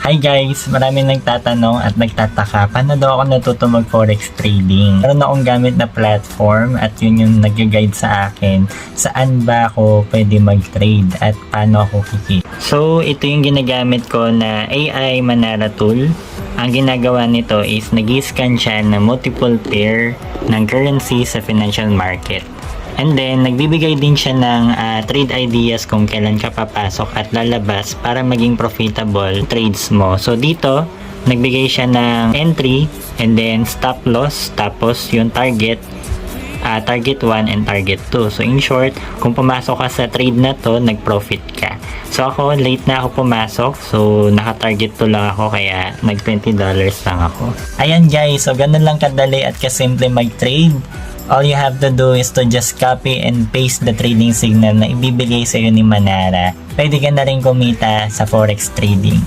Hi guys! Maraming nagtatanong at nagtataka paano daw ako natuto mag-forex trading. Meron akong gamit na platform at yun yung nag-guide sa akin saan ba ako pwede mag-trade at paano ako kikita. So ito yung ginagamit ko na AI Manara tool. Ang ginagawa nito is nag-scan siya ng multiple pair ng currency sa financial market. And then, nagbibigay din siya ng trade ideas kung kailan ka papasok at lalabas para maging profitable trades mo. So, dito, nagbigay siya ng entry and then stop loss, tapos yung target 1 and target 2. So, in short, kung pumasok ka sa trade na to, nag-profit ka. So, ako, late na ako pumasok. So, naka-target 2 lang ako, kaya nag-$20 lang ako. Ayan guys, so ganun lang kadali at kasimple mag-trade. All you have to do is to just copy and paste the trading signal na ibibigay sa iyo ni Manara. Pwede ka na rin kumita sa forex trading.